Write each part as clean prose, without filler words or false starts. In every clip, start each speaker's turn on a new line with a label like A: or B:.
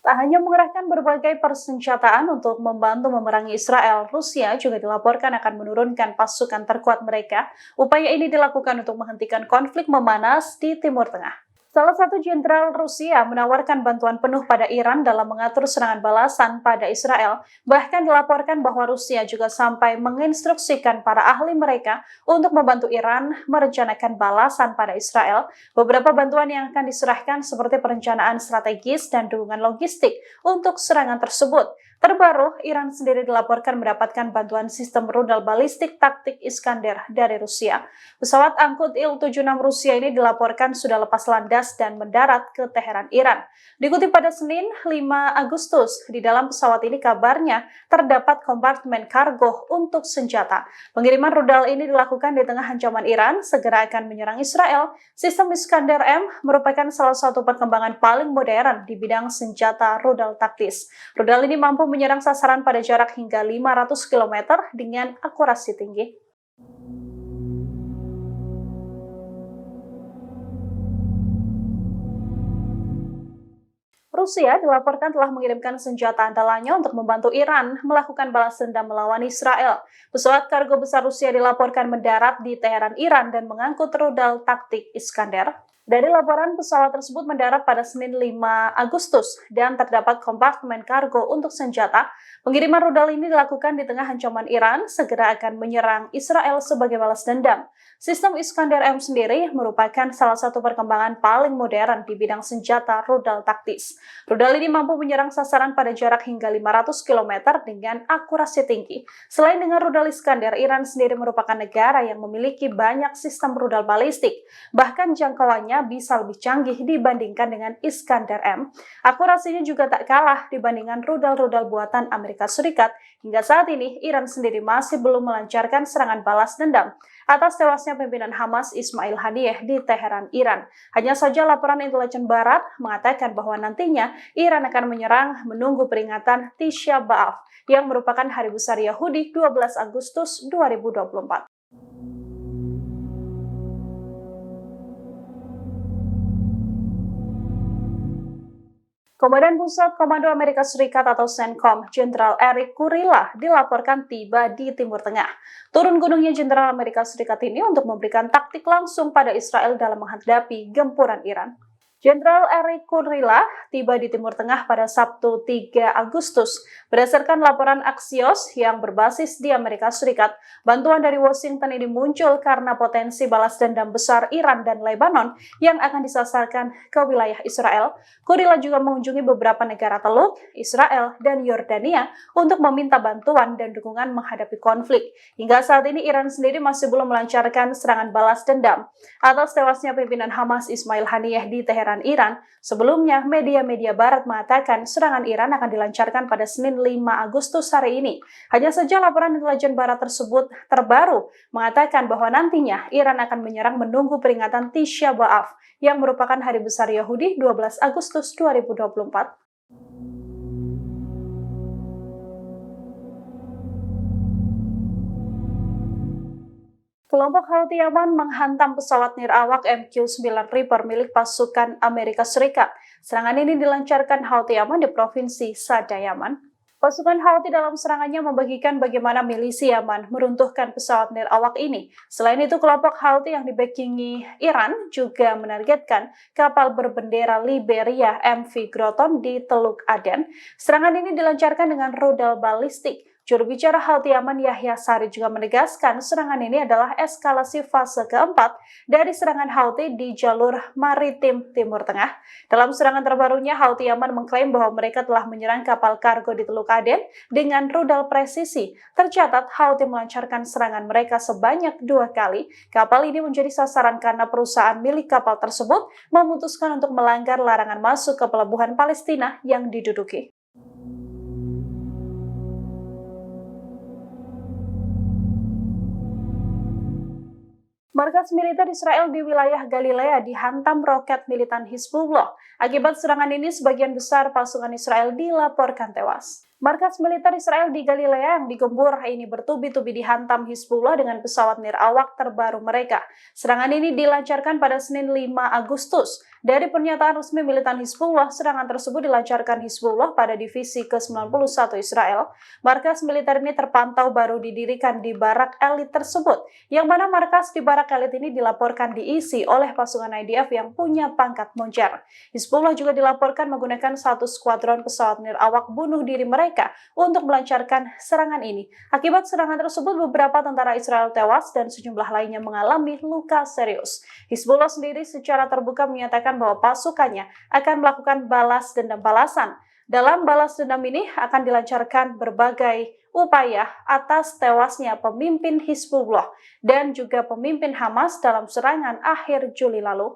A: Tak hanya mengerahkan berbagai persenjataan untuk membantu memerangi Israel, Rusia juga dilaporkan akan menurunkan pasukan terkuat mereka. Upaya ini dilakukan untuk menghentikan konflik memanas di Timur Tengah. Salah satu jenderal Rusia menawarkan bantuan penuh pada Iran dalam mengatur serangan balasan pada Israel. Bahkan dilaporkan bahwa Rusia juga sampai menginstruksikan para ahli mereka untuk membantu Iran merencanakan balasan pada Israel. Beberapa bantuan yang akan diserahkan seperti perencanaan strategis dan dukungan logistik untuk serangan tersebut. Terbaru, Iran sendiri dilaporkan mendapatkan bantuan sistem rudal balistik taktik Iskander dari Rusia. Pesawat angkut Il-76 Rusia ini dilaporkan sudah lepas landas dan mendarat ke Teheran, Iran. Dikutip pada Senin 5 Agustus, di dalam pesawat ini kabarnya terdapat kompartemen kargo untuk senjata. Pengiriman rudal ini dilakukan di tengah ancaman Iran segera akan menyerang Israel. Sistem Iskander M merupakan salah satu perkembangan paling modern di bidang senjata rudal taktis. Rudal ini mampu menyerang sasaran pada jarak hingga 500 km dengan akurasi tinggi. Rusia dilaporkan telah mengirimkan senjata andalannya untuk membantu Iran melakukan balas dendam melawan Israel. Pesawat kargo besar Rusia dilaporkan mendarat di Teheran, Iran dan mengangkut rudal taktik Iskander. Dari laporan, pesawat tersebut mendarat pada Senin 5 Agustus dan terdapat kompartemen kargo untuk senjata. Pengiriman rudal ini dilakukan di tengah ancaman Iran segera akan menyerang Israel sebagai balas dendam. Sistem Iskander M sendiri merupakan salah satu perkembangan paling modern di bidang senjata rudal taktis. Rudal ini mampu menyerang sasaran pada jarak hingga 500 km dengan akurasi tinggi. Selain dengan rudal Iskander, Iran sendiri merupakan negara yang memiliki banyak sistem rudal balistik. Bahkan jangkauannya bisa lebih canggih dibandingkan dengan Iskander M. Akurasinya juga tak kalah dibandingkan rudal-rudal buatan Amerika Serikat. Hingga saat ini, Iran sendiri masih belum melancarkan serangan balas dendam atas tewasnya pimpinan Hamas Ismail Haniyeh di Teheran, Iran. Hanya saja laporan intelijen Barat mengatakan bahwa nantinya Iran akan menyerang menunggu peringatan Tisha B'Av yang merupakan hari besar Yahudi 12 Agustus 2024. Komandan Pusat Komando Amerika Serikat atau CENTCOM, Jenderal Eric Kurilla, dilaporkan tiba di Timur Tengah. Turun gunungnya Jenderal Amerika Serikat ini untuk memberikan taktik langsung pada Israel dalam menghadapi gempuran Iran. Jenderal Eric Kurilla tiba di Timur Tengah pada Sabtu 3 Agustus. Berdasarkan laporan Axios yang berbasis di Amerika Serikat, bantuan dari Washington ini muncul karena potensi balas dendam besar Iran dan Lebanon yang akan disasarkan ke wilayah Israel. Kurilla juga mengunjungi beberapa negara Teluk, Israel, dan Yordania untuk meminta bantuan dan dukungan menghadapi konflik. Hingga saat ini Iran sendiri masih belum melancarkan serangan balas dendam atas tewasnya pimpinan Hamas Ismail Haniyeh di Teheran, Iran. Sebelumnya, media-media Barat mengatakan serangan Iran akan dilancarkan pada Senin 5 Agustus hari ini. Hanya saja laporan intelijen Barat tersebut terbaru mengatakan bahwa nantinya Iran akan menyerang menunggu peringatan Tisha B'Av yang merupakan hari besar Yahudi 12 Agustus 2024. Kelompok Houthi Yaman menghantam pesawat nirawak MQ-9 Reaper milik pasukan Amerika Serikat. Serangan ini dilancarkan Houthi Yaman di Provinsi Sada, Yaman. Pasukan Houthi dalam serangannya membagikan bagaimana milisi Yaman meruntuhkan pesawat nirawak ini. Selain itu, kelompok Houthi yang dibackingi Iran juga menargetkan kapal berbendera Liberia MV Groton di Teluk Aden. Serangan ini dilancarkan dengan rudal balistik. Juru bicara Houthi Yaman Yahya Sari juga menegaskan serangan ini adalah eskalasi fase keempat dari serangan Houthi di jalur maritim Timur Tengah. Dalam serangan terbarunya, Houthi Yaman mengklaim bahwa mereka telah menyerang kapal kargo di Teluk Aden dengan rudal presisi. Tercatat, Houthi melancarkan serangan mereka sebanyak 2 kali. Kapal ini menjadi sasaran karena perusahaan milik kapal tersebut memutuskan untuk melanggar larangan masuk ke pelabuhan Palestina yang diduduki. Markas militer Israel di wilayah Galilea dihantam roket militan Hizbullah. Akibat serangan ini, sebagian besar pasukan Israel dilaporkan tewas. Markas militer Israel di Galilea yang digembur ini bertubi-tubi dihantam Hizbullah dengan pesawat nirawak terbaru mereka. Serangan ini dilancarkan pada Senin 5 Agustus. Dari pernyataan resmi militan Hizbullah, serangan tersebut dilancarkan Hizbullah pada divisi ke-91 Israel. Markas militer ini terpantau baru didirikan di barak elit tersebut, yang mana markas di barak elit ini dilaporkan diisi oleh pasukan IDF yang punya pangkat moncer. Hizbullah juga dilaporkan menggunakan satu skuadron pesawat nirawak bunuh diri mereka untuk melancarkan serangan ini. Akibat serangan tersebut, beberapa tentara Israel tewas dan sejumlah lainnya mengalami luka serius. Hizbullah sendiri secara terbuka menyatakan bahwa pasukannya akan melakukan balas dendam balasan. Dalam balas dendam ini akan dilancarkan berbagai upaya atas tewasnya pemimpin Hizbullah dan juga pemimpin Hamas dalam serangan akhir Juli lalu.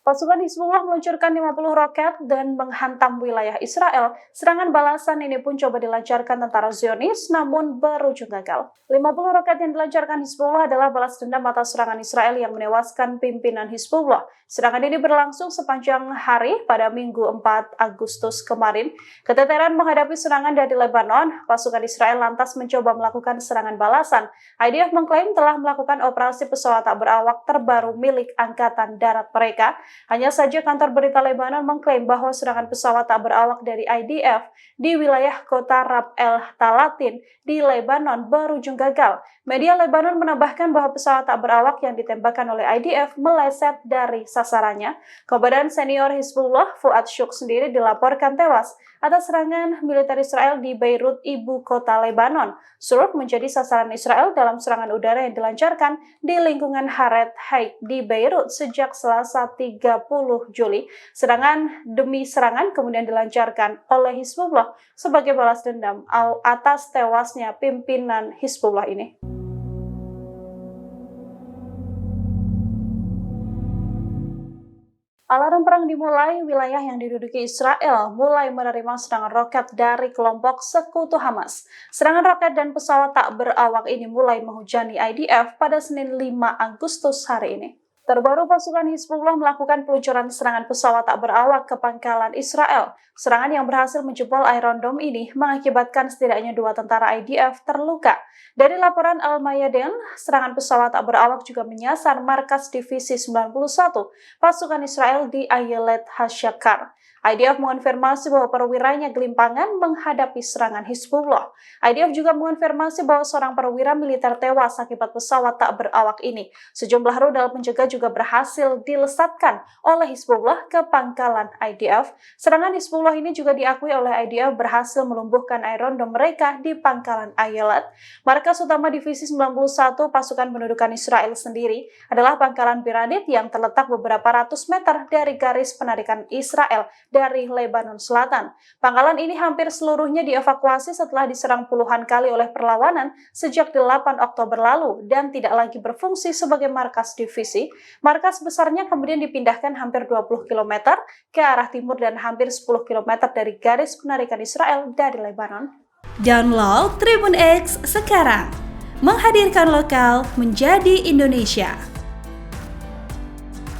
A: Pasukan Hizbullah meluncurkan 50 roket dan menghantam wilayah Israel. Serangan balasan ini pun coba dilancarkan tentara Zionis, namun berujung gagal. 50 roket yang dilancarkan Hizbullah adalah balas dendam atas serangan Israel yang menewaskan pimpinan Hizbullah. Serangan ini berlangsung sepanjang hari pada Minggu 4 Agustus kemarin. Keteteran menghadapi serangan dari Lebanon, pasukan Israel lantas mencoba melakukan serangan balasan. IDF mengklaim telah melakukan operasi pesawat tak berawak terbaru milik Angkatan Darat mereka. Hanya saja kantor berita Lebanon mengklaim bahwa serangan pesawat tak berawak dari IDF di wilayah kota Rab el Talatin di Lebanon berujung gagal. Media Lebanon menambahkan bahwa pesawat tak berawak yang ditembakkan oleh IDF meleset dari sasarannya. Komandan senior Hizbullah, Fuad Shuk sendiri dilaporkan tewas atas serangan militer Israel di Beirut, ibu kota Lebanon. Shuk menjadi sasaran Israel dalam serangan udara yang dilancarkan di lingkungan Haret Haik di Beirut sejak Selasa 30 Juli. Serangan demi serangan kemudian dilancarkan oleh Hizbullah sebagai balas dendam atas tewasnya pimpinan Hizbullah ini. Alarm perang dimulai, wilayah yang diduduki Israel mulai menerima serangan roket dari kelompok sekutu Hamas. Serangan roket dan pesawat tak berawak ini mulai menghujani IDF pada Senin 5 Agustus hari ini. Terbaru pasukan Hizbullah melakukan peluncuran serangan pesawat tak berawak ke pangkalan Israel. Serangan yang berhasil menjebol Iron Dome ini mengakibatkan setidaknya 2 tentara IDF terluka. Dari laporan Al-Mayadin, serangan pesawat tak berawak juga menyasar markas divisi 91 pasukan Israel di Ayelet HaShakar. IDF mengonfirmasi bahwa perwiranya gelimpangan menghadapi serangan Hizbullah. IDF juga mengonfirmasi bahwa seorang perwira militer tewas akibat pesawat tak berawak ini. Sejumlah rudal penjaga juga berhasil dilesatkan oleh Hizbullah ke pangkalan IDF. Serangan Hizbullah ini juga diakui oleh IDF berhasil melumpuhkan Iron Dome mereka di pangkalan Ayelet. Markas utama divisi 91 pasukan pendudukan Israel sendiri adalah pangkalan Biranit yang terletak beberapa ratus meter dari garis penarikan Israel dari Lebanon Selatan. Pangkalan ini hampir seluruhnya dievakuasi setelah diserang puluhan kali oleh perlawanan sejak 8 Oktober lalu dan tidak lagi berfungsi sebagai markas divisi. Markas besarnya kemudian dipindahkan hampir 20 km ke arah timur dan hampir 10 km dari garis penarikan Israel dari Lebanon.
B: Download Tribun X sekarang, menghadirkan lokal menjadi Indonesia.